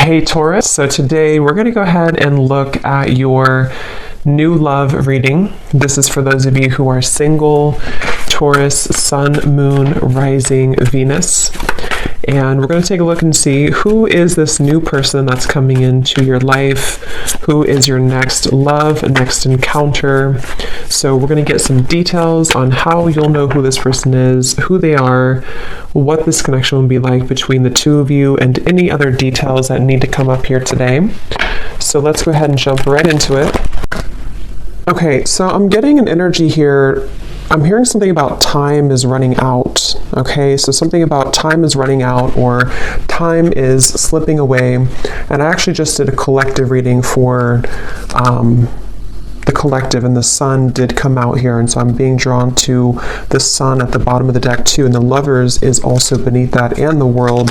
Hey Taurus, so today we're going to go ahead and look at your new love reading. This is for those of you who are single, Taurus, Sun, Moon, Rising, Venus. And we're going to take a look and see who is this new person that's coming into your life, who is your next love, next encounter. So we're going to get some details on how you'll know who this person is, who they are, what this connection will be like between the two of you, and any other details that need to come up here today. So let's go ahead and jump right into it. Okay, so I'm getting an energy here. I'm hearing something about time is running out. Okay, so something about time is running out or time is slipping away. And I actually just did a collective reading for the collective, and the sun did come out here, and so I'm being drawn to the sun at the bottom of the deck too, and the lovers is also beneath that, and the world.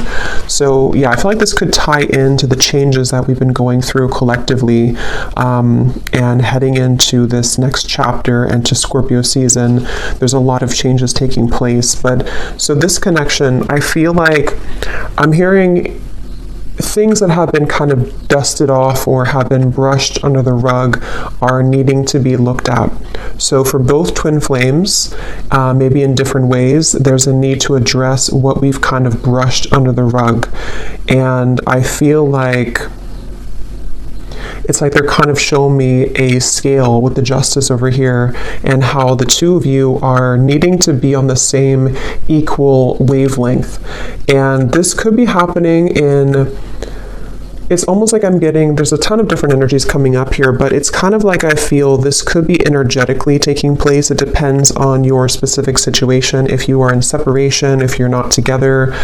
So yeah, I feel like this could tie into the changes that we've been going through collectively, and heading into this next chapter and to Scorpio season. There's a lot of changes taking place, but so this connection, I feel like I'm hearing things that have been kind of dusted off or have been brushed under the rug are needing to be looked at. So for both twin flames, maybe in different ways, there's a need to address what we've kind of brushed under the rug. And I feel like it's like they're kind of showing me a scale with the justice over here, and how the two of you are needing to be on the same equal wavelength. And this could be happening it's almost like I'm getting, there's a ton of different energies coming up here, but it's kind of like I feel this could be energetically taking place. It depends on your specific situation. If you are in separation, if you're not together,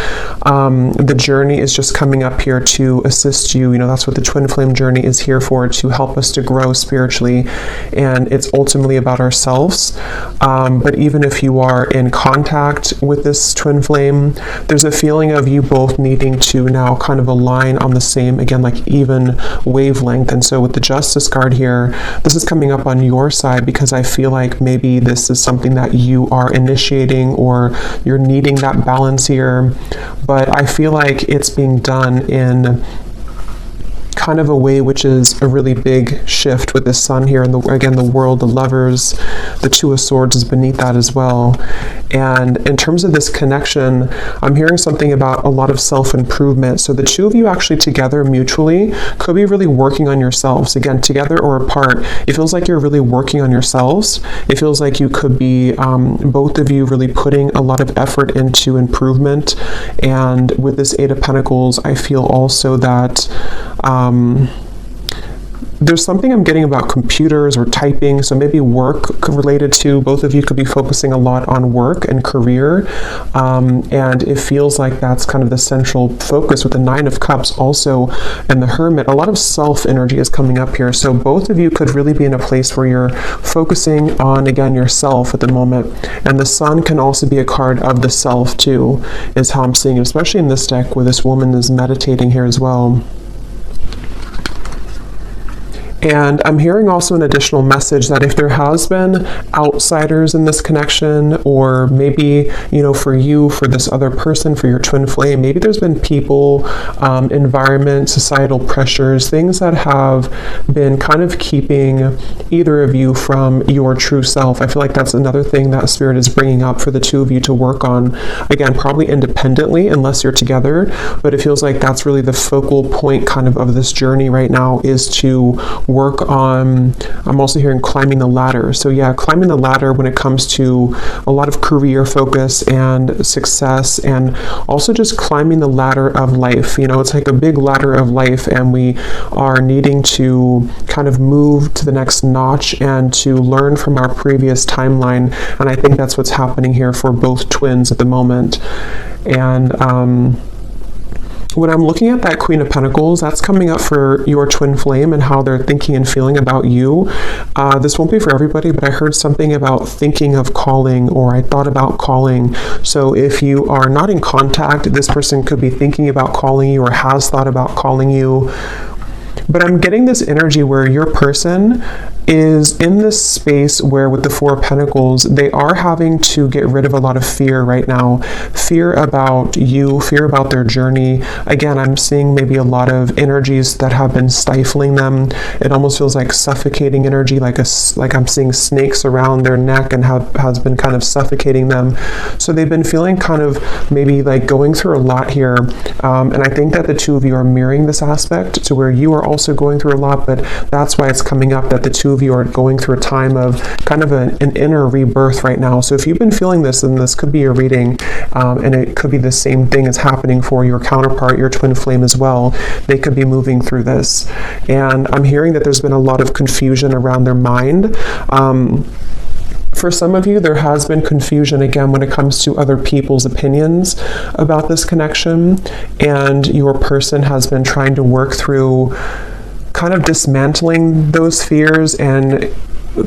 the journey is just coming up here to assist you. You know, that's what the twin flame journey is here for, to help us to grow spiritually. And it's ultimately about ourselves. But even if you are in contact with this twin flame, there's a feeling of you both needing to now kind of align on the same, again, like even wavelength. And so with the Justice card here, this is coming up on your side because I feel like maybe this is something that you are initiating or you're needing that balance here. But I feel like it's being done in kind of a way which is a really big shift with the sun here, and again the world, the lovers, the Two of Swords is beneath that as well. And in terms of this connection, I'm hearing something about a lot of self-improvement. So the two of you actually together mutually could be really working on yourselves. Again, together or apart, it feels like you're really working on yourselves. It feels like you could be both of you really putting a lot of effort into improvement. And with this Eight of Pentacles, I feel also that there's something I'm getting about computers or typing, so maybe work related to, both of you could be focusing a lot on work and career, and it feels like that's kind of the central focus with the Nine of Cups also, and the Hermit. A lot of self energy is coming up here, so both of you could really be in a place where you're focusing on, again, yourself at the moment. And the Sun can also be a card of the self too, is how I'm seeing it, especially in this deck where this woman is meditating here as well. And I'm hearing also an additional message that if there has been outsiders in this connection, or maybe, you know, for you, for this other person, for your twin flame, maybe there's been people, environment, societal pressures, things that have been kind of keeping either of you from your true self. I feel like that's another thing that Spirit is bringing up for the two of you to work on. Again, probably independently unless you're together, but it feels like that's really the focal point kind of this journey right now, is to work on, I'm also hearing climbing the ladder. So yeah, climbing the ladder when it comes to a lot of career focus and success, and also just climbing the ladder of life. You know, it's like a big ladder of life, and we are needing to kind of move to the next notch and to learn from our previous timeline. And I think that's what's happening here for both twins at the moment. And when I'm looking at that Queen of Pentacles, that's coming up for your twin flame and how they're thinking and feeling about you. This won't be for everybody, but I heard something about thinking of calling, or I thought about calling. So if you are not in contact, this person could be thinking about calling you or has thought about calling you. But I'm getting this energy where your person is in this space where with the Four of Pentacles, they are having to get rid of a lot of fear right now. Fear about you, fear about their journey. Again, I'm seeing maybe a lot of energies that have been stifling them. It almost feels like suffocating energy, like I'm seeing snakes around their neck and has been kind of suffocating them. So they've been feeling kind of maybe like going through a lot here. And I think that the two of you are mirroring this aspect to where you are also going through a lot, but that's why it's coming up that the two of you are going through a time of kind of an inner rebirth right now. So if you've been feeling this, then this could be a reading, and it could be the same thing as happening for your counterpart, your twin flame as well. They could be moving through this. And I'm hearing that there's been a lot of confusion around their mind. For some of you, there has been confusion, again, when it comes to other people's opinions about this connection, and your person has been trying to work through kind of dismantling those fears and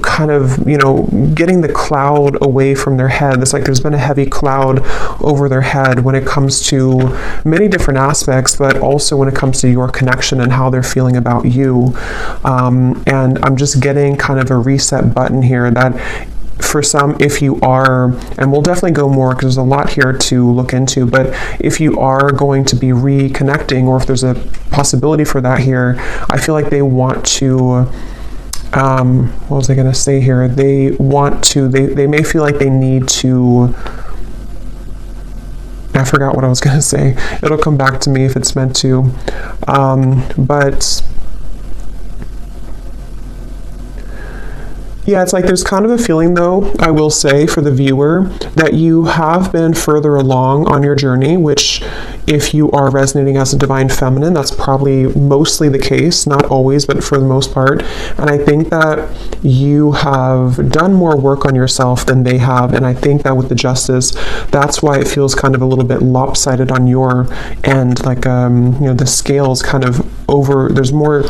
kind of, you know, getting the cloud away from their head. It's like there's been a heavy cloud over their head when it comes to many different aspects, but also when it comes to your connection and how they're feeling about you. And I'm just getting kind of a reset button here that for some, if you are, and we'll definitely go more because there's a lot here to look into, but if you are going to be reconnecting, or if there's a possibility for that here, I feel like they want to, what was I going to say here? They want to, they may feel like they need to, I forgot what I was going to say. It'll come back to me if it's meant to. But yeah, it's like there's kind of a feeling, though, I will say, for the viewer, that you have been further along on your journey, which if you are resonating as a divine feminine, that's probably mostly the case, not always, but for the most part. And I think that you have done more work on yourself than they have. And I think that with the Justice, that's why it feels kind of a little bit lopsided on your end. Like, you know, the scale's kind of over, there's more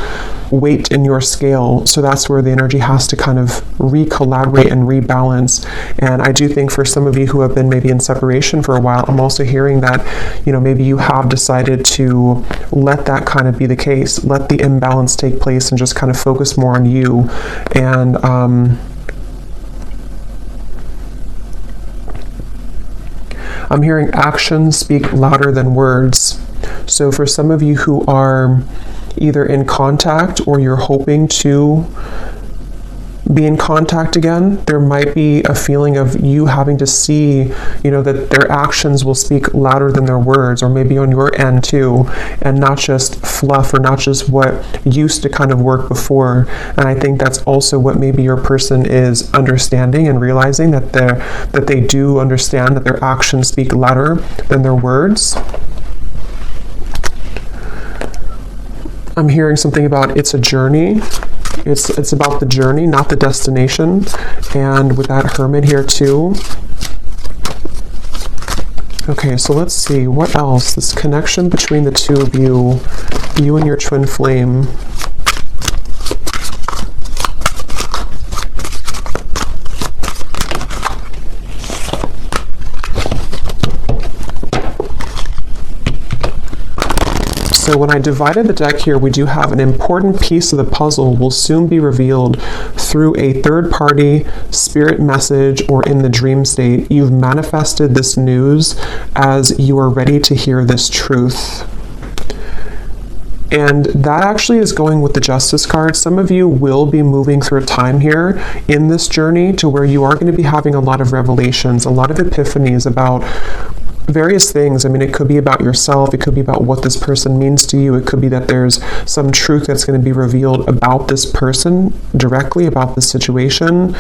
weight in your scale. So that's where the energy has to kind of re-collaborate and rebalance. And I do think for some of you who have been maybe in separation for a while, I'm also hearing that, you know, maybe you have decided to let that kind of be the case, let the imbalance take place and just kind of focus more on you. And I'm hearing actions speak louder than words. So for some of you who are either in contact or you're hoping to be in contact again, there might be a feeling of you having to see, you know, that their actions will speak louder than their words, or maybe on your end too, and not just fluff or not just what used to kind of work before. And I think that's also what maybe your person is understanding and realizing, that they do understand that their actions speak louder than their words. I'm hearing something about it's a journey. It's about the journey, not the destination. And with that Hermit here too. Okay, so let's see, what else? This connection between the two of you and your twin flame. So when I divided the deck here, we do have an important piece of the puzzle will soon be revealed through a third-party spirit message or in the dream state. You've manifested this news as you are ready to hear this truth. And that actually is going with the Justice card. Some of you will be moving through a time here in this journey to where you are going to be having a lot of revelations, a lot of epiphanies about various things. I mean, it could be about yourself. It could be about what this person means to you. It could be that there's some truth that's going to be revealed about this person directly, about this situation.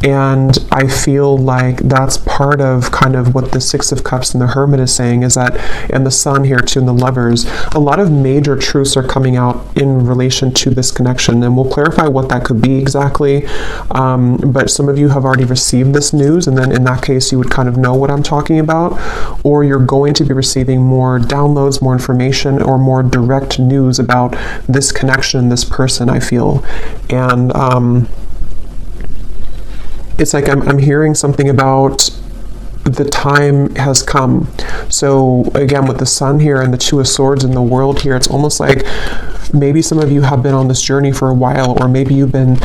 And I feel like that's part of kind of what the Six of Cups and the Hermit is saying, is that, and the Sun here too, and the Lovers, a lot of major truths are coming out in relation to this connection. And we'll clarify what that could be exactly. But some of you have already received this news, and then in that case, you would kind of know what I'm talking about. Or you're going to be receiving more downloads, more information, or more direct news about this connection, this person, I feel. And it's like I'm hearing something about the time has come. So again, with the Sun here and the Two of Swords and the World here, it's almost like maybe some of you have been on this journey for a while, or maybe you've been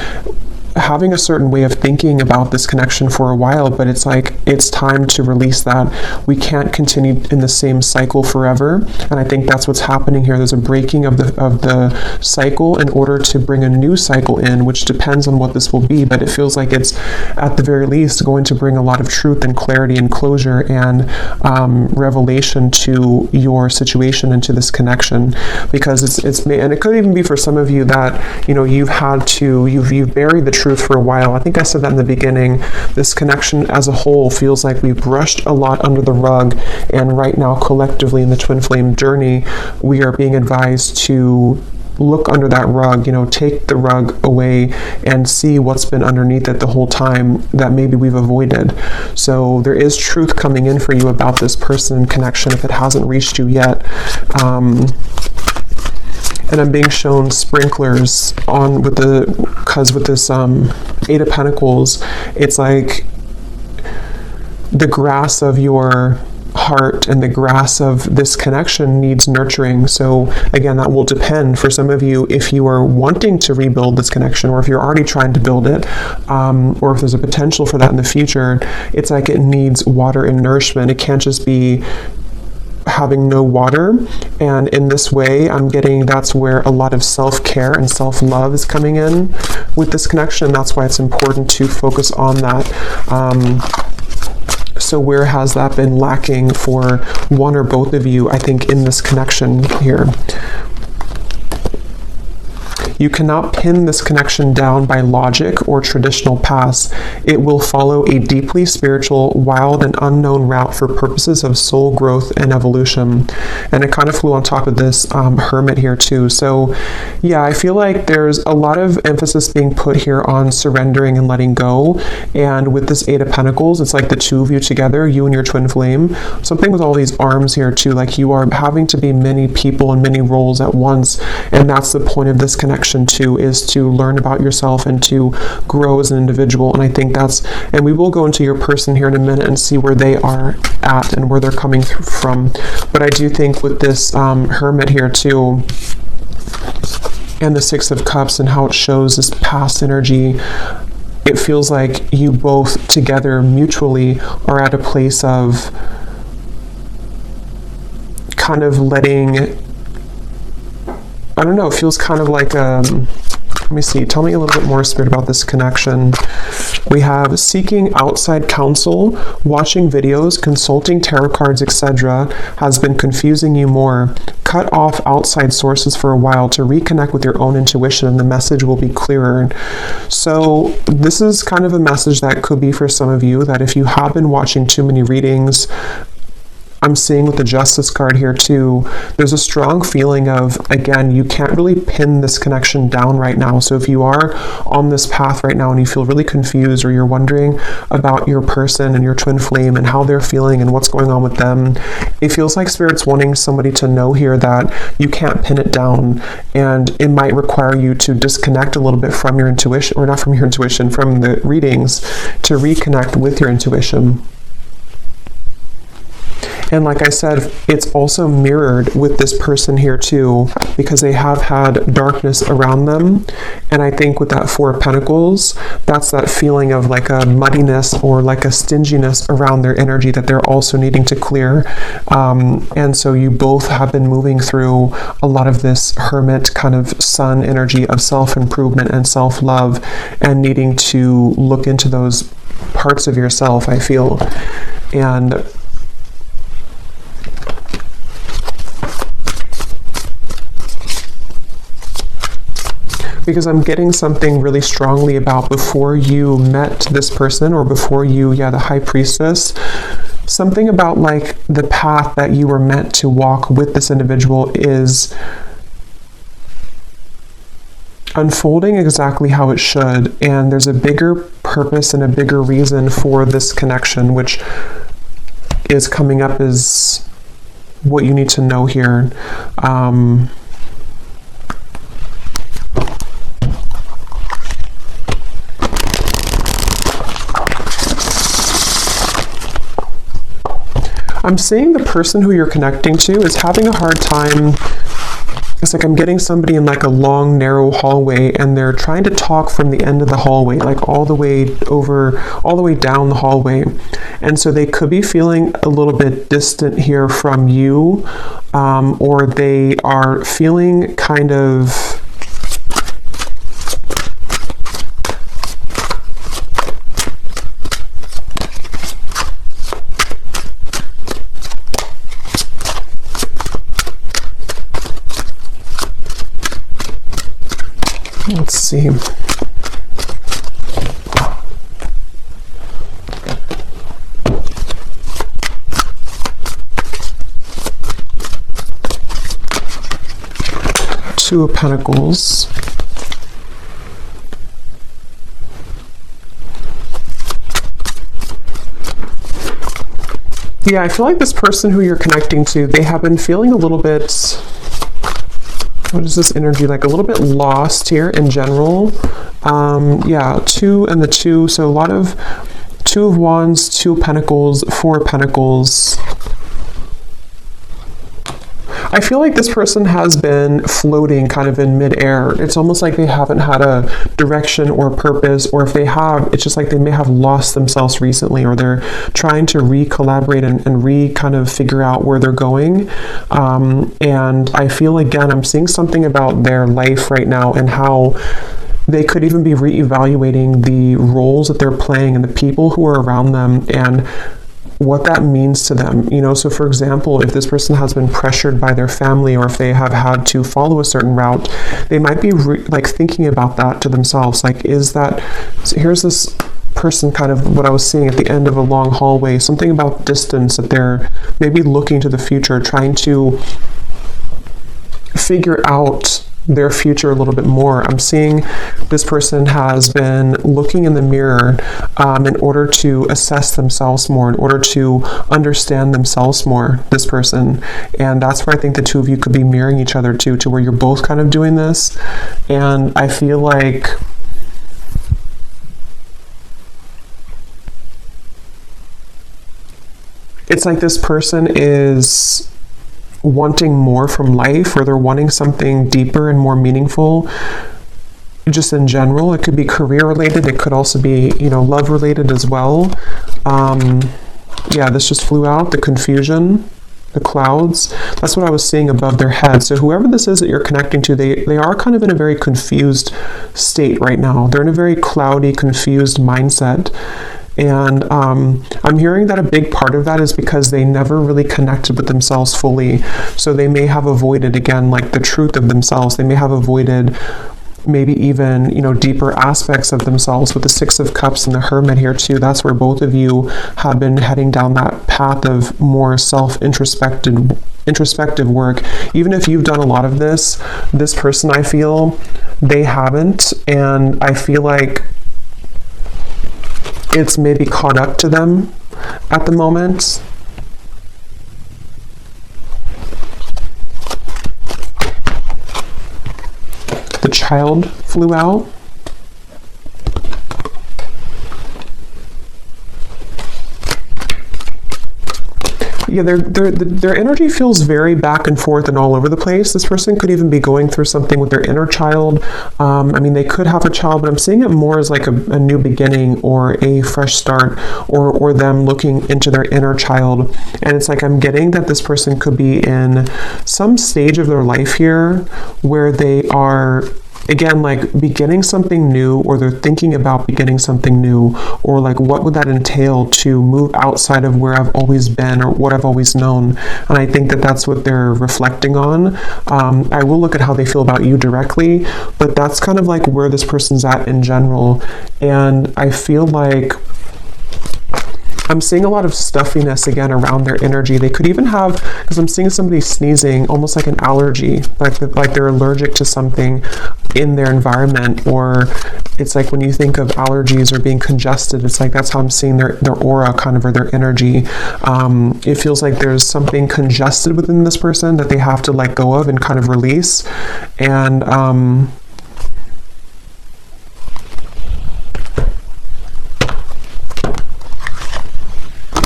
having a certain way of thinking about this connection for a while, but it's like it's time to release that. We can't continue in the same cycle forever, and I think that's what's happening here. There's a breaking of the cycle in order to bring a new cycle in, which depends on what this will be, but it feels like it's at the very least going to bring a lot of truth and clarity and closure and revelation to your situation and to this connection, because it's and it could even be for some of you that, you know, you've buried the truth for a while. I think I said that in the beginning. This connection as a whole feels like we've brushed a lot under the rug, and right now collectively in the twin flame journey, we are being advised to look under that rug, you know, take the rug away and see what's been underneath it the whole time that maybe we've avoided. So there is truth coming in for you about this person connection if it hasn't reached you yet. And I'm being shown sprinklers on with this Eight of Pentacles, it's like the grass of your heart and the grass of this connection needs nurturing. So again, that will depend for some of you if you are wanting to rebuild this connection, or if you're already trying to build it, or if there's a potential for that in the future. It's like it needs water and nourishment. It can't just be having no water. And in this way, I'm getting that's where a lot of self-care and self-love is coming in with this connection, and that's why it's important to focus on that. So where has that been lacking for one or both of you, I think, in this connection here? You cannot pin this connection down by logic or traditional paths. It will follow a deeply spiritual, wild, and unknown route for purposes of soul growth and evolution. And it kind of flew on top of this hermit here too. So yeah, I feel like there's a lot of emphasis being put here on surrendering and letting go. And with this Eight of Pentacles, it's like the two of you together, you and your twin flame. Something with all these arms here too, like you are having to be many people and many roles at once. And that's the point of this connection too, is to learn about yourself and to grow as an individual. And I think that's, and we will go into your person here in a minute and see where they are at and where they're coming from. But I do think with this hermit here too, and the Six of Cups and how it shows this past energy, it feels like you both together mutually are at a place of kind of letting, I don't know, it feels kind of like, let me see, tell me a little bit more, Spirit, about this connection. We have seeking outside counsel, watching videos, consulting tarot cards, etc. has been confusing you more. Cut off outside sources for a while to reconnect with your own intuition, and the message will be clearer. So this is kind of a message that could be for some of you, that if you have been watching too many readings, I'm seeing with the Justice card here too, there's a strong feeling of, again, you can't really pin this connection down right now. So if you are on this path right now and you feel really confused, or you're wondering about your person and your twin flame and how they're feeling and what's going on with them, it feels like Spirit's wanting somebody to know here that you can't pin it down, and it might require you to disconnect a little bit from your intuition, or not from your intuition, from the readings, to reconnect with your intuition. And like I said, it's also mirrored with this person here too, because they have had darkness around them. And I think with that Four of Pentacles, that's that feeling of like a muddiness or like a stinginess around their energy that they're also needing to clear. And so you both have been moving through a lot of this hermit kind of sun energy of self-improvement and self-love, and needing to look into those parts of yourself, I feel. And because I'm getting something really strongly about before you met this person, or before you, the High Priestess, something about like the path that you were meant to walk with this individual is unfolding exactly how it should. And there's a bigger purpose and a bigger reason for this connection, which is coming up as what you need to know here. I'm seeing the person who you're connecting to is having a hard time it's like I'm getting somebody in like a long, narrow hallway, and they're trying to talk from the end of the hallway, like all the way down the hallway. And so they could be feeling a little bit distant here from you, or they are feeling kind of, let's see. Two of Pentacles. Yeah, I feel like this person who you're connecting to, they have been feeling a little bit, what is this energy like? A little bit lost here in general. Yeah, 2 and the 2. So a lot of 2 of Wands, 2 of Pentacles, 4 of Pentacles. I feel like this person has been floating kind of in midair. It's almost like they haven't had a direction or purpose, or if they have, it's just like they may have lost themselves recently, or they're trying to re-collaborate and kind of figure out where they're going. And I feel, again, I'm seeing something about their life right now and how they could even be re-evaluating the roles that they're playing and the people who are around them and what that means to them. You know, so for example, if this person has been pressured by their family, or if they have had to follow a certain route, they might be like thinking about that to themselves. Like, is that, so here's this person, kind of what I was seeing at the end of a long hallway, something about distance, that they're maybe looking to the future, trying to figure out their future a little bit more. I'm seeing this person has been looking in the mirror in order to assess themselves more, in order to understand themselves more, this person. And that's where I think the two of you could be mirroring each other to where you're both kind of doing this. And I feel like it's like this person is wanting more from life, or they're wanting something deeper and more meaningful just in general. It could be career related, it could also be, you know, love related as well. Yeah, this just flew out, the confusion, the clouds. That's what I was seeing above their head. So whoever this is that you're connecting to, they are kind of in a very confused state right now. They're in a very cloudy, confused mindset. And I'm hearing that a big part of that is because they never really connected with themselves fully. So they may have avoided, again, like the truth of themselves. They may have avoided maybe even, you know, deeper aspects of themselves. With the Six of Cups and the Hermit here too, that's where both of you have been heading down that path of more introspective work. Even if you've done a lot of this person, I feel, they haven't. And I feel like it's maybe caught up to them at the moment. The Child flew out. Yeah, their energy feels very back and forth and all over the place. This person could even be going through something with their inner child. I mean, they could have a child, but I'm seeing it more as like a new beginning or a fresh start, or them looking into their inner child. And it's like I'm getting that this person could be in some stage of their life here where they are, again, like beginning something new, or they're thinking about beginning something new, or like what would that entail to move outside of where I've always been or what I've always known. And I think that that's what they're reflecting on. I will look at how they feel about you directly, but that's kind of like where this person's at in general. And I feel like I'm seeing a lot of stuffiness again around their energy. They could even have, because I'm seeing somebody sneezing, almost like an allergy, like they're allergic to something in their environment. Or it's like when you think of allergies or being congested, it's like that's how I'm seeing their aura kind of, or their energy. It feels like there's something congested within this person that they have to let go of and kind of release. And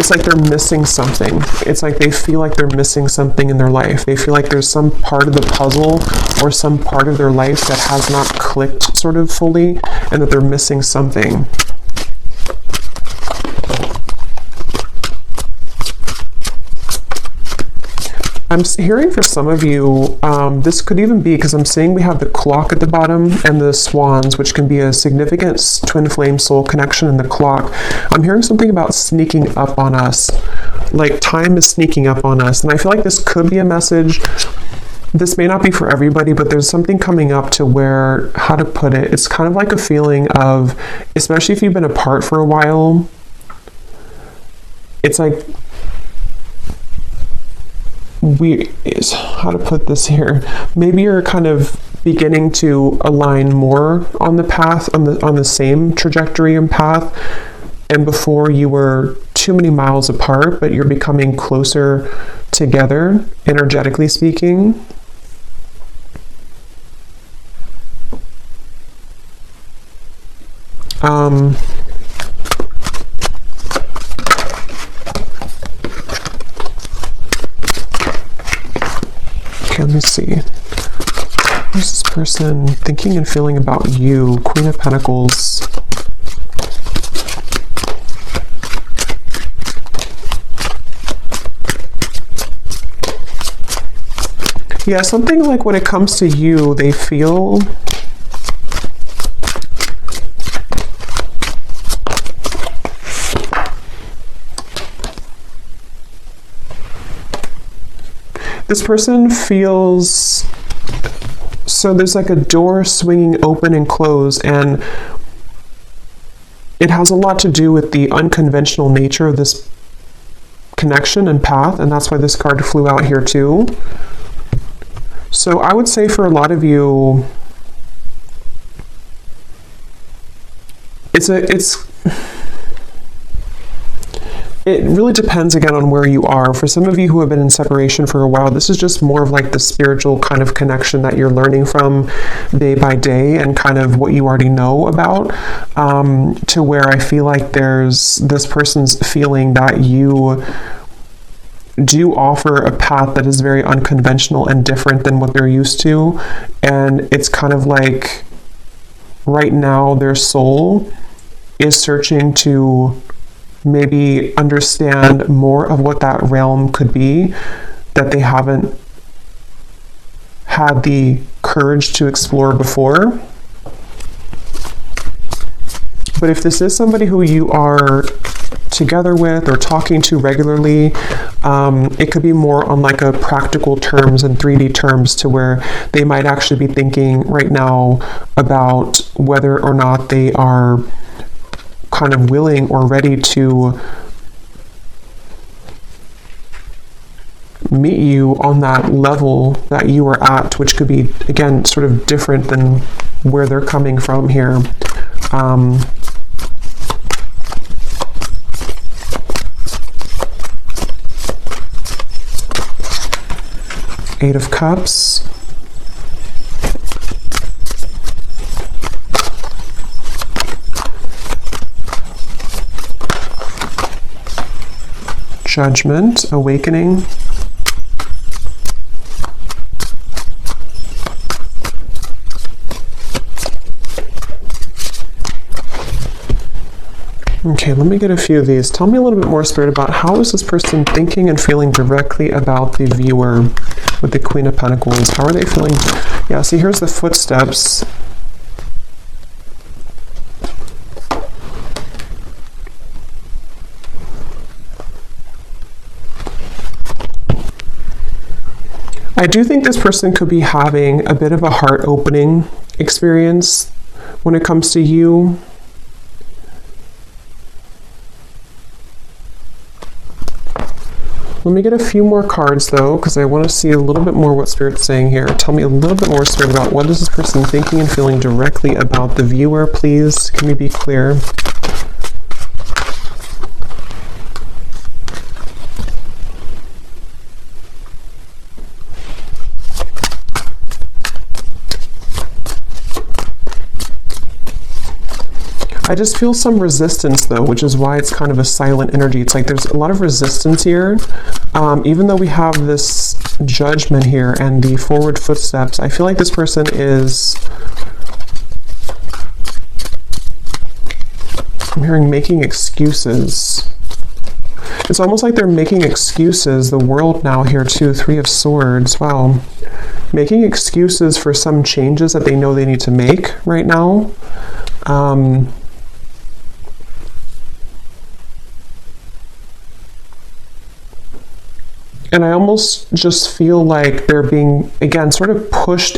it's like they're missing something. It's like they feel like they're missing something in their life. They feel like there's some part of the puzzle or some part of their life that has not clicked sort of fully, and that they're missing something. I'm hearing for some of you, this could even be, because I'm seeing we have the clock at the bottom and the swans, which can be a significant twin flame soul connection in the clock. I'm hearing something about sneaking up on us, like time is sneaking up on us. And I feel like this could be a message. This may not be for everybody, but there's something coming up to where, how to put it, it's kind of like a feeling of, especially if you've been apart for a while, it's like, how to put this here, maybe you're kind of beginning to align more on the path, on the same trajectory and path, and before you were too many miles apart, but you're becoming closer together, energetically speaking. Okay, let me see. What's this person thinking and feeling about you? Queen of Pentacles. Yeah, something like when it comes to you, they feel this person feels, so there's like a door swinging open and close, and it has a lot to do with the unconventional nature of this connection and path, and that's why this card flew out here too. So I would say for a lot of you, it really depends again on where you are. For some of you who have been in separation for a while, this is just more of like the spiritual kind of connection that you're learning from day by day and kind of what you already know about, to where I feel like there's this person's feeling that you do offer a path that is very unconventional and different than what they're used to. And it's kind of like right now their soul is searching to maybe understand more of what that realm could be that they haven't had the courage to explore before. But if this is somebody who you are together with or talking to regularly, it could be more on like a practical terms and 3D terms, to where they might actually be thinking right now about whether or not they are kind of willing or ready to meet you on that level that you are at, which could be, again, sort of different than where they're coming from here. Eight of Cups. Judgment, Awakening. Okay, let me get a few of these. Tell me a little bit more, Spirit, about how is this person thinking and feeling directly about the viewer with the Queen of Pentacles? How are they feeling? Yeah, see, here's the footsteps. I do think this person could be having a bit of a heart-opening experience when it comes to you. Let me get a few more cards, though, because I want to see a little bit more what Spirit's saying here. Tell me a little bit more, Spirit, about what is this person thinking and feeling directly about the viewer, please. Can we be clear? I just feel some resistance though, which is why it's kind of a silent energy. It's like there's a lot of resistance here. Even though we have this judgment here and the forward footsteps, I feel like this person is, I'm hearing making excuses. It's almost like they're making excuses. The world now here too, 3 of Swords. Wow. Making excuses for some changes that they know they need to make right now. And I almost just feel like they're being, again, sort of pushed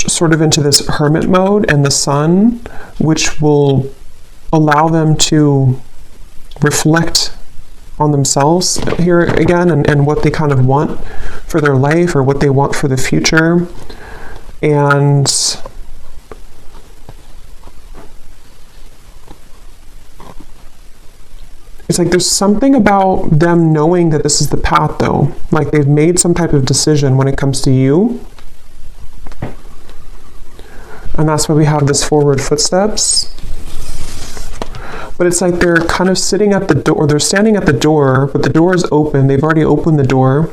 sort of into this hermit mode and the sun, which will allow them to reflect on themselves here again, and what they kind of want for their life or what they want for the future. And it's like there's something about them knowing that this is the path though. Like they've made some type of decision when it comes to you. And that's why we have this forward footsteps. But it's like they're kind of sitting at the door, they're standing at the door, but the door is open. They've already opened the door.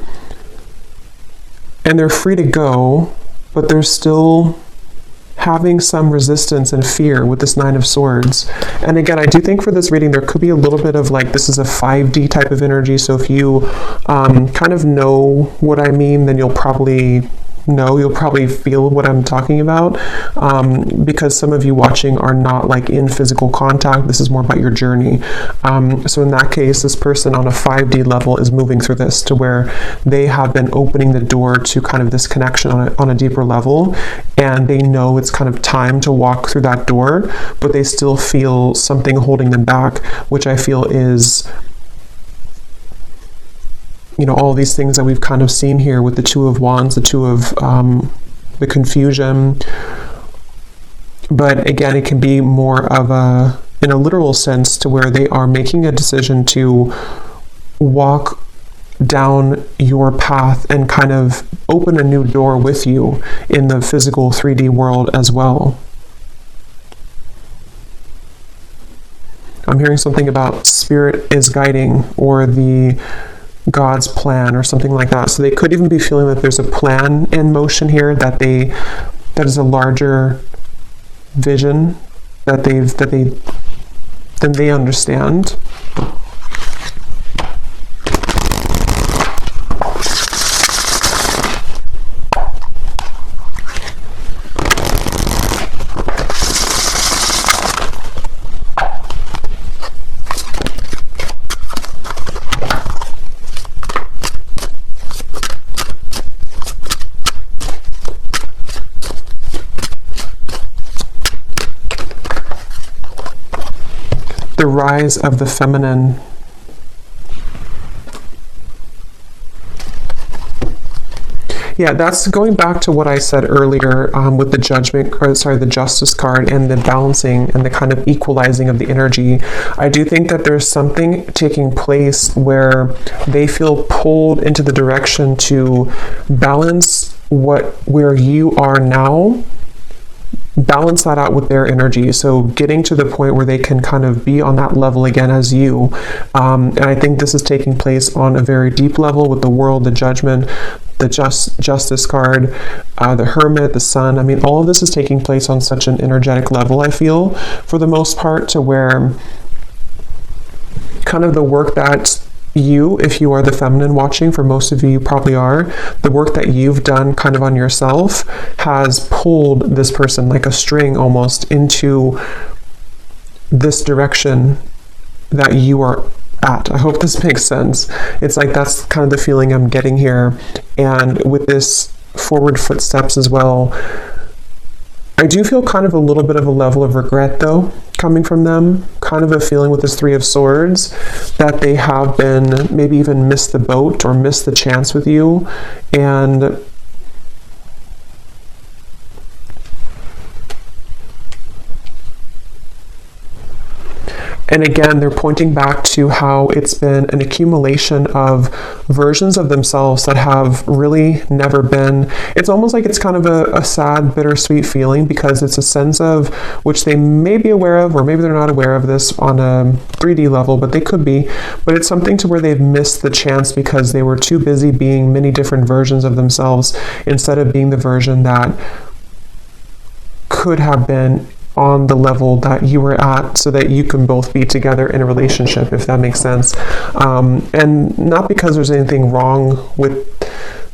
And they're free to go, but they're still having some resistance and fear with this 9 of Swords. And again, I do think for this reading, there could be a little bit of like, this is a 5D type of energy. So if you kind of know what I mean, then you'll probably feel what I'm talking about, because some of you watching are not like in physical contact. This is more about your journey. So in that case, this person on a 5D level is moving through this to where they have been opening the door to kind of this connection on a deeper level, and they know it's kind of time to walk through that door, but they still feel something holding them back, which I feel is, you know, all these things that we've kind of seen here with the 2 of Wands, the 2 of the confusion. But again, it can be more of a, in a literal sense, to where they are making a decision to walk down your path and kind of open a new door with you in the physical 3D world as well. I'm hearing something about spirit is guiding, or the God's plan, or something like that. So they could even be feeling that there's a plan in motion here, that is a larger vision that they understand. The rise of the feminine. Yeah, that's going back to what I said earlier with the the Justice card and the balancing and the kind of equalizing of the energy. I do think that there's something taking place where they feel pulled into the direction to balance where you are now, balance that out with their energy. So getting to the point where they can kind of be on that level again as you. And I think this is taking place on a very deep level with the World, the Judgment, the Justice card, the Hermit, the Sun. I mean, all of this is taking place on such an energetic level, I feel, for the most part, to where kind of the work that you, if you are the feminine watching, for most of you, you probably are, the work that you've done kind of on yourself has pulled this person like a string almost into this direction that you are at. I hope this makes sense. It's like that's kind of the feeling I'm getting here. And with this forward footsteps as well, I do feel kind of a little bit of a level of regret though coming from them, kind of a feeling with this 3 of Swords that they have been maybe even missed the boat or missed the chance with you. And And again, they're pointing back to how it's been an accumulation of versions of themselves that have really never been. It's almost like it's kind of a sad, bittersweet feeling, because it's a sense of which they may be aware of, or maybe they're not aware of this on a 3D level, but they could be. But it's something to where they've missed the chance because they were too busy being many different versions of themselves instead of being the version that could have been on the level that you were at, so that you can both be together in a relationship, if that makes sense. And not because there's anything wrong with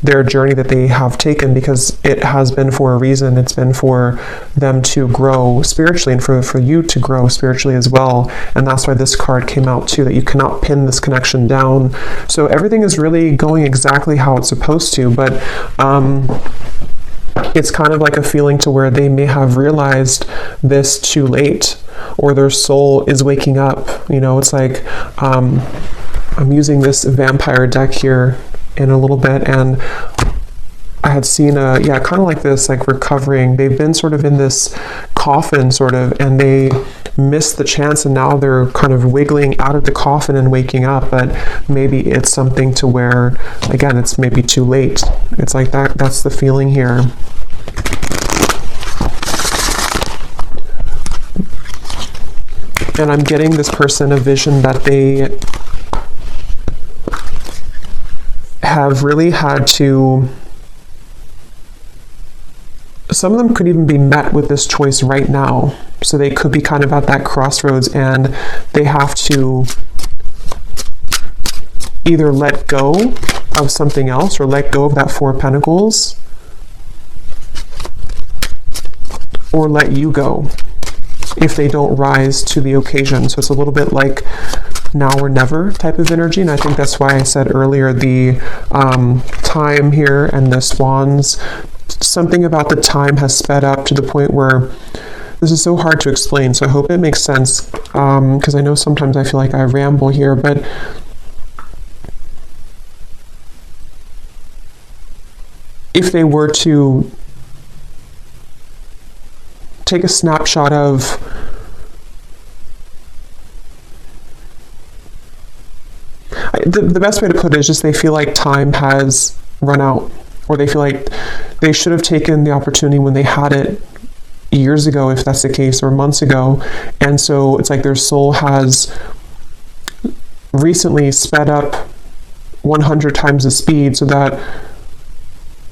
their journey that they have taken, because it has been for a reason. It's been for them to grow spiritually, and for you to grow spiritually as well. And that's why this card came out too, that you cannot pin this connection down. So everything is really going exactly how it's supposed to, but it's kind of like a feeling to where they may have realized this too late, or their soul is waking up. You know, it's like, I'm using this vampire deck here in a little bit, and I had seen kind of like this, like recovering. They've been sort of in this coffin sort of, and they missed the chance, and now they're kind of wiggling out of the coffin and waking up. But maybe it's something to where, again, it's maybe too late. It's like that's the feeling here. And I'm getting this person a vision that they have really had to, some of them could even be met with this choice right now. So they could be kind of at that crossroads, and they have to either let go of something else, or let go of that Four of Pentacles, or let you go if they don't rise to the occasion. So it's a little bit like now or never type of energy. And I think that's why I said earlier the time here and the swans, something about the time has sped up to the point where this is so hard to explain. So I hope it makes sense, because I know sometimes I feel like I ramble here, but if they were to take a snapshot of the best way to put it is just they feel like time has run out, or they feel like they should have taken the opportunity when they had it years ago, if that's the case, or months ago. And so it's like their soul has recently sped up 100 times the speed, so that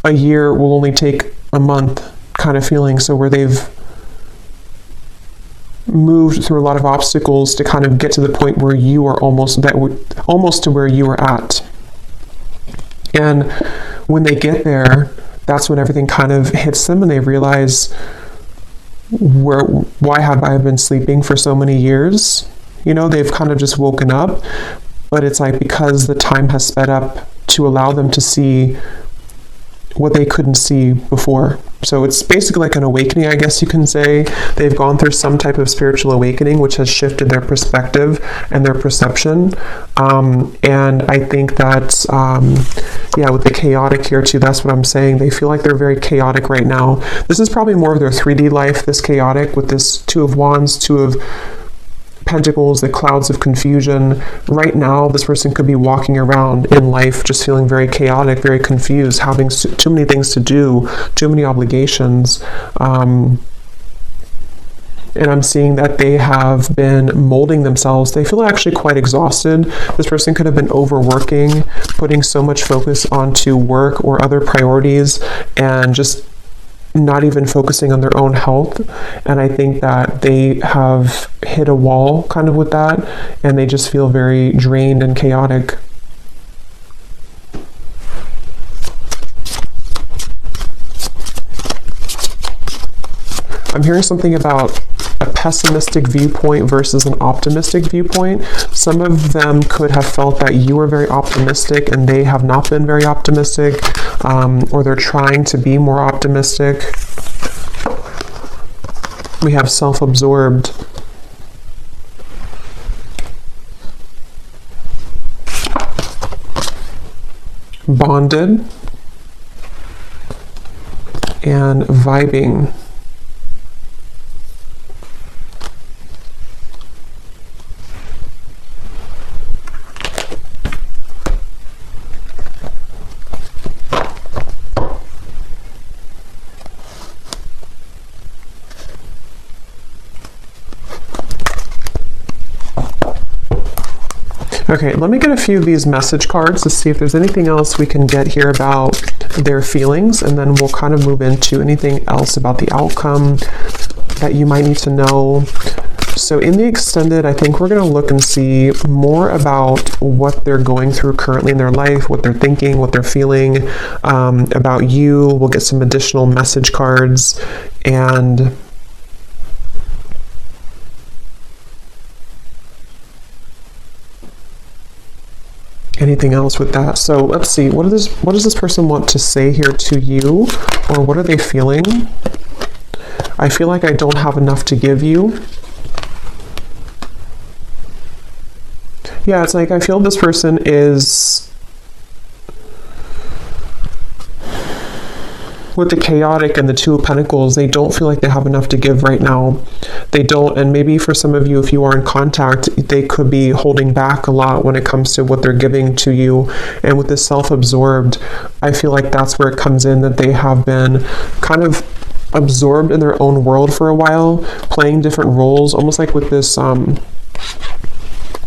a year will only take a month kind of feeling. So where they've moved through a lot of obstacles to kind of get to the point where you are almost to where you were at. And when they get there, that's when everything kind of hits them, and they realize, why have I been sleeping for so many years? You know, they've kind of just woken up, but it's like because the time has sped up to allow them to see what they couldn't see before. So it's basically like an awakening, I guess you can say. They've gone through some type of spiritual awakening, which has shifted their perspective and their perception. And I think that's, with the chaotic here too, that's what I'm saying. They feel like they're very chaotic right now. This is probably more of their 3D life, this chaotic, with this Two of Wands, Two of Pentacles, the clouds of confusion. Right now, this person could be walking around in life just feeling very chaotic, very confused, having too many things to do, too many obligations. And I'm seeing that they have been molding themselves. They feel actually quite exhausted. This person could have been overworking, putting so much focus onto work or other priorities, and just not even focusing on their own health. And I think that they have hit a wall kind of with that, and they just feel very drained and chaotic. I'm hearing something about a pessimistic viewpoint versus an optimistic viewpoint. Some of them could have felt that you were very optimistic and they have not been very optimistic, or they're trying to be more optimistic. We have self-absorbed. Bonded. And vibing. Okay, let me get a few of these message cards to see if there's anything else we can get here about their feelings, and then we'll kind of move into anything else about the outcome that you might need to know. So in the extended, I think we're going to look and see more about what they're going through currently in their life, what they're thinking, what they're feeling about you. We'll get some additional message cards and anything else with that. So let's see, what does this person want to say here to you, or what are they feeling? I feel like I don't have enough to give you. Yeah, it's like I feel this person is, with the chaotic and the Two of Pentacles, they don't feel like they have enough to give right now. They don't, and maybe for some of you, if you are in contact, they could be holding back a lot when it comes to what they're giving to you. And with this self-absorbed, I feel like that's where it comes in, that they have been kind of absorbed in their own world for a while, playing different roles, almost like with this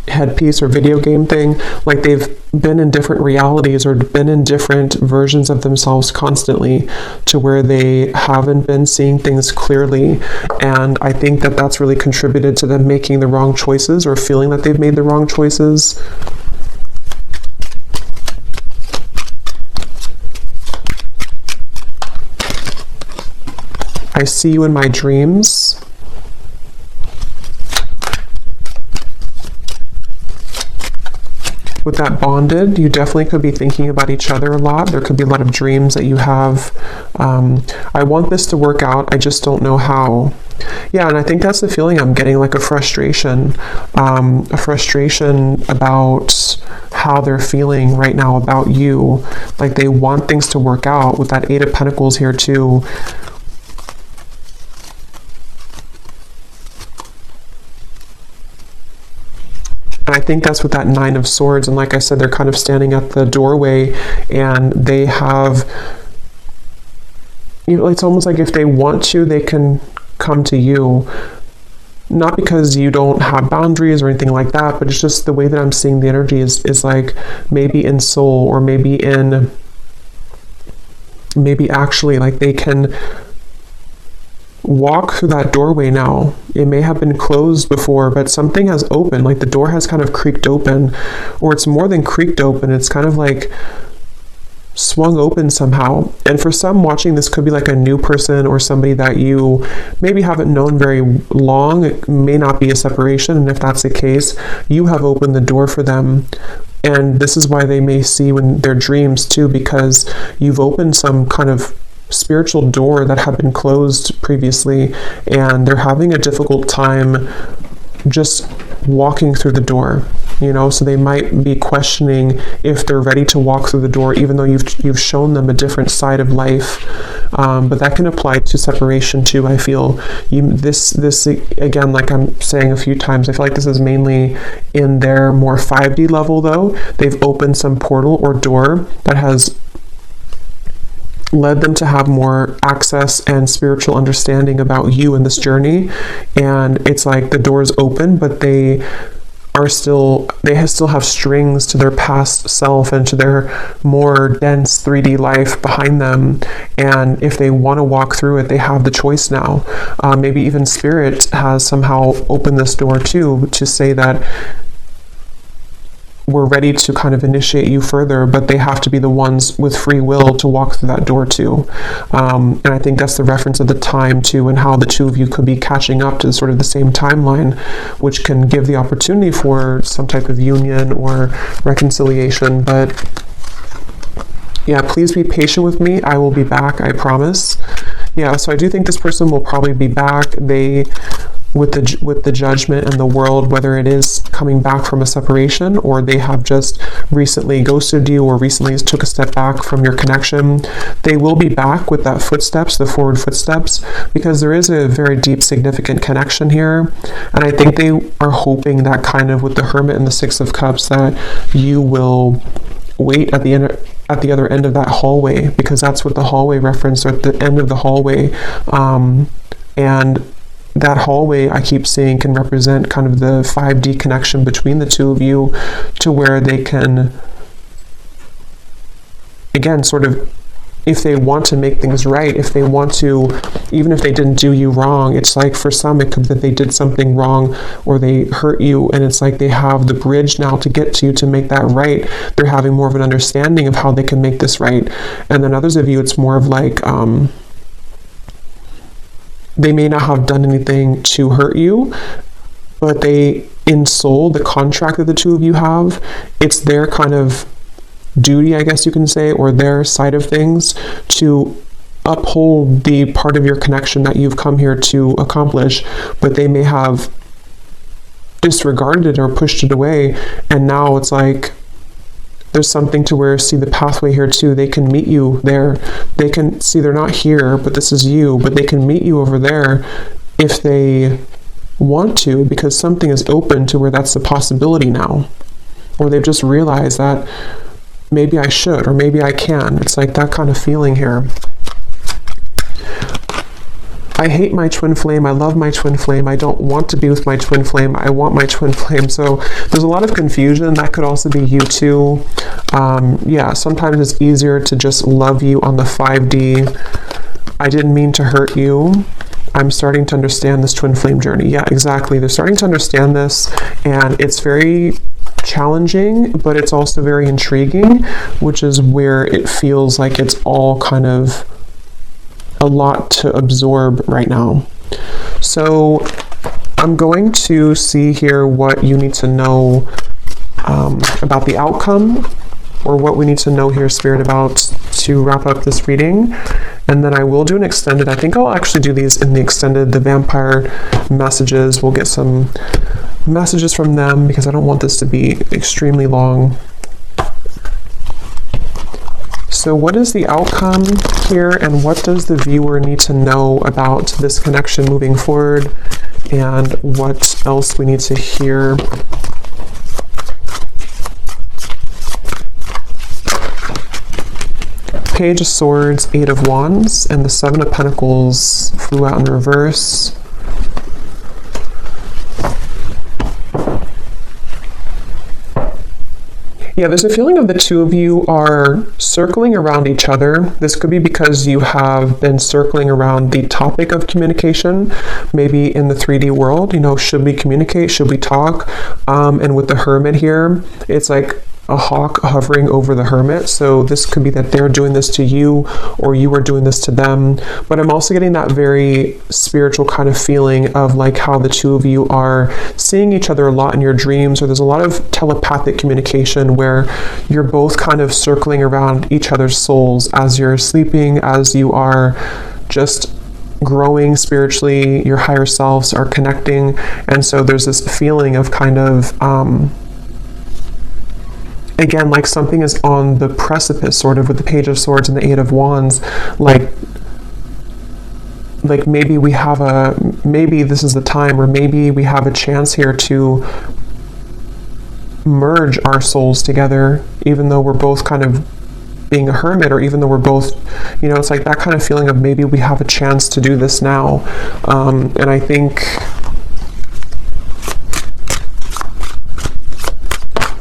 headpiece or video game thing, like they've been in different realities or been in different versions of themselves constantly, to where they haven't been seeing things clearly. And I think that that's really contributed to them making the wrong choices, or feeling that they've made the wrong choices. I see you in my dreams. With that bonded, you definitely could be thinking about each other a lot. There could be a lot of dreams that you have. I want this to work out, I just don't know how. Yeah, and I think that's the feeling I'm getting, like a frustration about how they're feeling right now about you. Like they want things to work out, with that Eight of Pentacles here too. And I think that's with that Nine of Swords. And like I said, they're kind of standing at the doorway, and they have, you know, it's almost like if they want to, they can come to you. Not because you don't have boundaries or anything like that, but it's just the way that I'm seeing the energy is like maybe in soul, or maybe actually like they can walk through that doorway now. It may have been closed before, but something has opened, like the door has kind of creaked open, or it's more than creaked open, it's kind of like swung open somehow. And for some watching, this could be like a new person, or somebody that you maybe haven't known very long. It may not be a separation, and if that's the case, you have opened the door for them. And this is why they may see you in their dreams too, because you've opened some kind of spiritual door that had been closed previously, and they're having a difficult time just walking through the door, you know. So they might be questioning if they're ready to walk through the door, even though you've shown them a different side of life. But that can apply to separation too. I feel this again, like I'm saying a few times, I feel like this is mainly in their more 5D level though. They've opened some portal or door that has led them to have more access and spiritual understanding about you in this journey. And it's like the door is open, but they still have strings to their past self and to their more dense 3D life behind them. And if they want to walk through it, they have the choice now. Maybe even Spirit has somehow opened this door too, to say that we're ready to kind of initiate you further, but they have to be the ones with free will to walk through that door too. And I think that's the reference of the time too, and how the two of you could be catching up to sort of the same timeline, which can give the opportunity for some type of union or reconciliation. But yeah, please be patient with me. I will be back, I promise. Yeah, so I do think this person will probably be back. With the judgment and the world, whether it is coming back from a separation, or they have just recently ghosted you, or recently took a step back from your connection, they will be back with that footsteps, the forward footsteps, because there is a very deep, significant connection here. And I think they are hoping that kind of with the Hermit and the Six of Cups, that you will wait at the other end of that hallway, because that's what the hallway reference, or at the end of the hallway. And that hallway, I keep saying, can represent kind of the 5D connection between the two of you, to where they can, again, sort of, if they want to make things right, if they want to, even if they didn't do you wrong, it's like for some it could be that they did something wrong or they hurt you, and it's like they have the bridge now to get to you to make that right. They're having more of an understanding of how they can make this right. And then others of you, it's more of like, they may not have done anything to hurt you, but they, in soul, the contract that the two of you have, it's their kind of duty, I guess you can say, or their side of things, to uphold the part of your connection that you've come here to accomplish, but they may have disregarded it or pushed it away. And now it's like there's something to where, see the pathway here too, they can meet you there. They can see they're not here, but this is you, but they can meet you over there if they want to, because something is open to where that's a possibility now. Or they've just realized that maybe I should, or maybe I can. It's like that kind of feeling here. I hate my twin flame. I love my twin flame. I don't want to be with my twin flame. I want my twin flame. So there's a lot of confusion. That could also be you too. Yeah, sometimes it's easier to just love you on the 5D. I didn't mean to hurt you. I'm starting to understand this twin flame journey. Yeah, exactly. They're starting to understand this, and it's very challenging, but it's also very intriguing, which is where it feels like it's all kind of a lot to absorb right now. So I'm going to see here what you need to know about the outcome, or what we need to know here, Spirit, about to wrap up this reading. And then I will do an extended. I think I'll actually do these in the extended, the vampire messages. We'll get some messages from them because I don't want this to be extremely long. So what is the outcome here, and what does the viewer need to know about this connection moving forward, and what else we need to hear? Page of Swords, 8 of Wands, and the 7 of Pentacles flew out in reverse. Yeah, there's a feeling of the two of you are circling around each other. This could be because you have been circling around the topic of communication, maybe in the 3D world. You know, should we communicate? Should we talk? And with the Hermit here, it's like a hawk hovering over the Hermit. So this could be that they're doing this to you, or you are doing this to them. But I'm also getting that very spiritual kind of feeling of like how the two of you are seeing each other a lot in your dreams, or there's a lot of telepathic communication where you're both kind of circling around each other's souls as you're sleeping, as you are just growing spiritually, your higher selves are connecting. And so there's this feeling of kind of again, like something is on the precipice, sort of, with the Page of Swords and the 8 of Wands. Like maybe we have maybe this is the time, or maybe we have a chance here to merge our souls together, even though we're both kind of being a hermit, or even though we're both, you know, it's like that kind of feeling of maybe we have a chance to do this now. And I think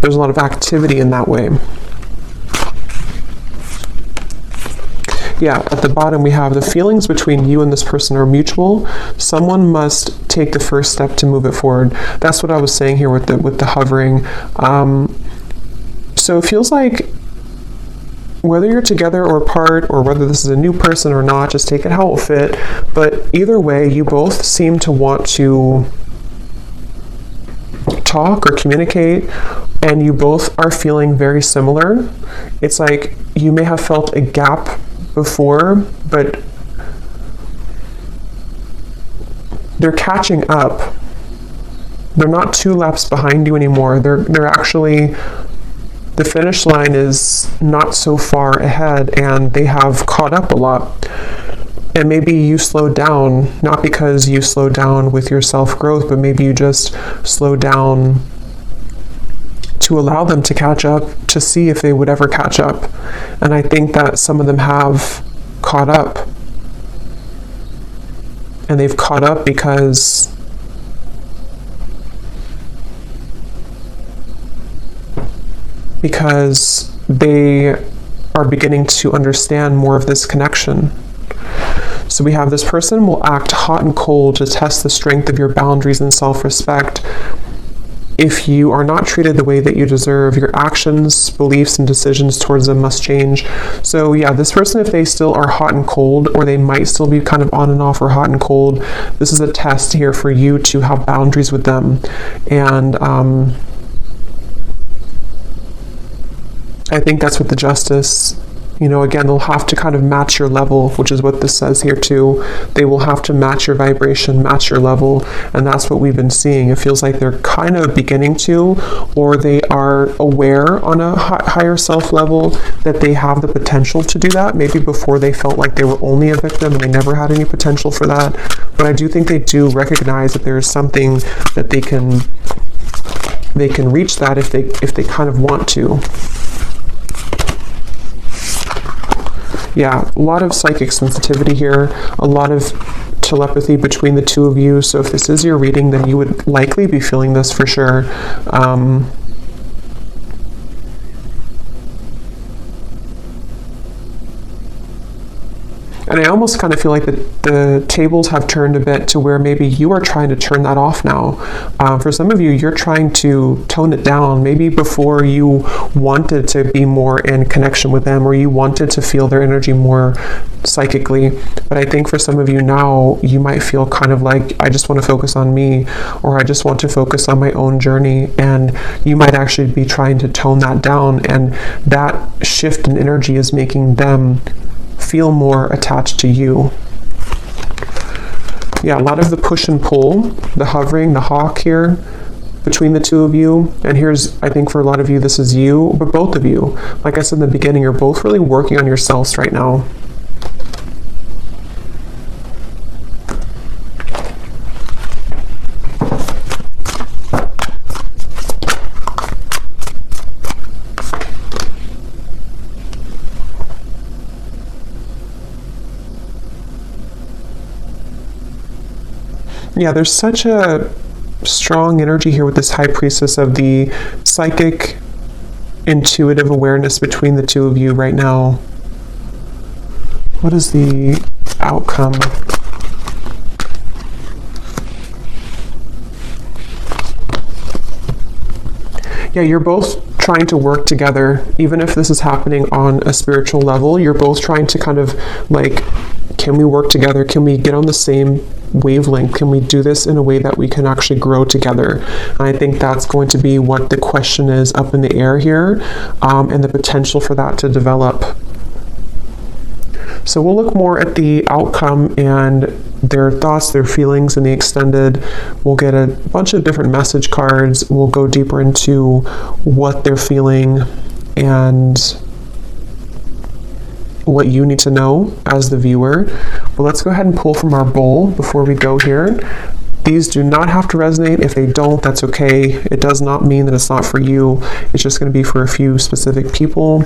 there's a lot of activity in that way. Yeah, at the bottom we have the feelings between you and this person are mutual. Someone must take the first step to move it forward. That's what I was saying here with the hovering. So it feels like whether you're together or apart, or whether this is a new person or not, just take it how it will fit. But either way, you both seem to want to talk or communicate, and you both are feeling very similar. It's like you may have felt a gap before, but they're catching up. They're not 2 laps behind you anymore. They're actually, the finish line is not so far ahead, and they have caught up a lot. And maybe you slowed down, not because you slowed down with your self-growth, but maybe you just slowed down to allow them to catch up, to see if they would ever catch up. And I think that some of them have caught up. and they've caught up because they are beginning to understand more of this connection. So we have this person will act hot and cold to test the strength of your boundaries and self-respect. If you are not treated the way that you deserve, your actions, beliefs, and decisions towards them must change. So yeah, this person, if they still are hot and cold, or they might still be kind of on and off or hot and cold, this is a test here for you to have boundaries with them. And I think that's what the Justice, again, they'll have to kind of match your level, which is what this says here too. They will have to match your vibration, match your level, and that's what we've been seeing. It feels like they're kind of beginning to, or they are aware on a higher self level that they have the potential to do that. Maybe before they felt like they were only a victim and they never had any potential for that. But I do think they do recognize that there is something that they can reach that if they kind of want to. Yeah, a lot of psychic sensitivity here, a lot of telepathy between the two of you. So if this is your reading, then you would likely be feeling this for sure. And I almost kind of feel like the tables have turned a bit to where maybe you are trying to turn that off now. For some of you, you're trying to tone it down. Maybe before you wanted to be more in connection with them, or you wanted to feel their energy more psychically. But I think for some of you now, you might feel kind of like, I just want to focus on me, or I just want to focus on my own journey. And you might actually be trying to tone that down. And that shift in energy is making them feel more attached to you. Yeah, a lot of the push and pull, the hovering, the hawk here between the two of you. And here's, I think for a lot of you, this is you, but both of you, like I said in the beginning, you're both really working on yourselves right now. Yeah, there's such a strong energy here with this High Priestess of the psychic, intuitive awareness between the two of you right now. What is the outcome? Yeah, you're both trying to work together. Even if this is happening on a spiritual level, you're both trying to kind of like, can we work together? Can we get on the same wavelength? Can we do this in a way that we can actually grow together? And I think that's going to be what the question is up in the air here, and the potential for that to develop. So we'll look more at the outcome and their thoughts, their feelings in the extended. We'll get a bunch of different message cards. We'll go deeper into what they're feeling and what you need to know as the viewer. But let's go ahead and pull from our bowl before we go here. These do not have to resonate. If they don't, that's okay. It does not mean that it's not for you. It's just going to be for a few specific people,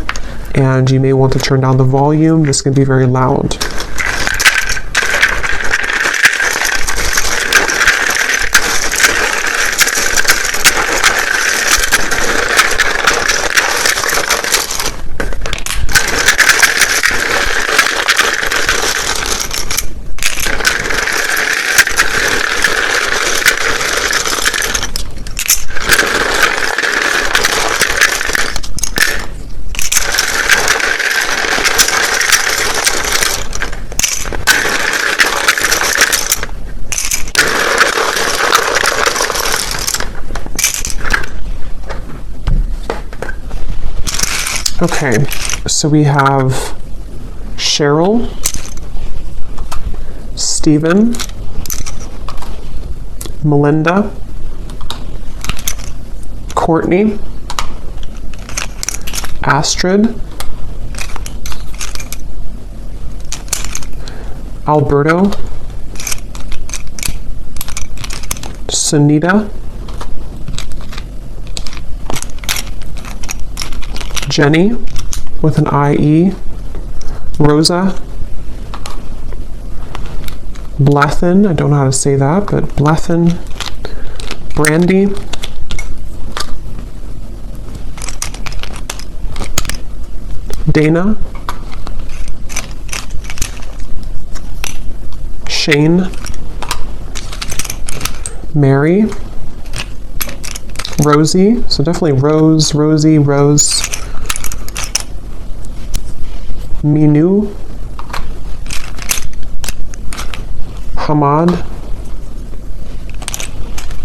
and you may want to turn down the volume. This can be very loud. Okay, so we have Cheryl, Stephen, Melinda, Courtney, Astrid, Alberto, Sunita, Jenny with an IE, Rosa, Blethen, I don't know how to say that, but Blethen. Brandy. Dana. Shane. Mary. Rosie, so definitely Rose, Rosie, Rose. Minu. Hamad.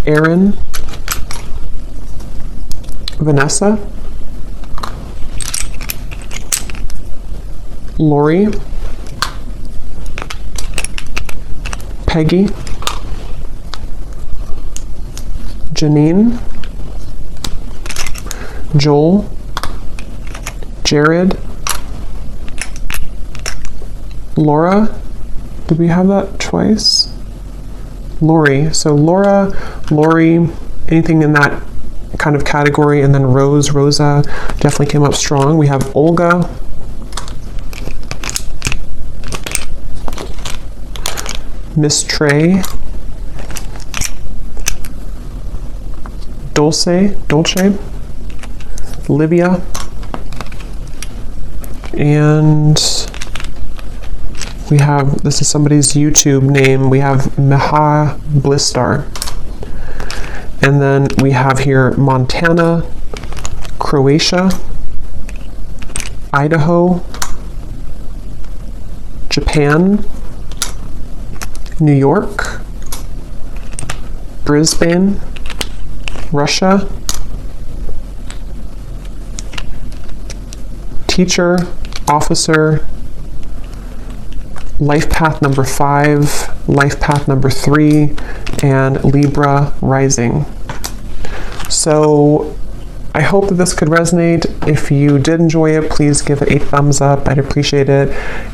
Aaron. Vanessa. Lori. Peggy. Janine. Joel. Jared. Laura. Did we have that twice? Lori. So Laura, Lori, anything in that kind of category, and then Rose, Rosa definitely came up strong. We have Olga. Miss Trey. Dolce. Livia. And we have, this is somebody's YouTube name, we have Meha Blistar. And then we have here Montana, Croatia, Idaho, Japan, New York, Brisbane, Russia, teacher, officer, life path number 5, life path number 3, and Libra rising. So I hope that this could resonate. If you did enjoy it, please give it a thumbs up. I'd appreciate it.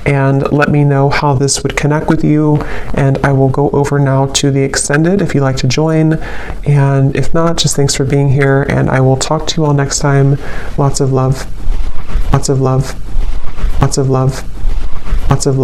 And let me know how this would connect with you. And I will go over now to the extended if you'd like to join. And if not, just thanks for being here. And I will talk to you all next time. Lots of love. Lots of love. Lots of love. Lots of love.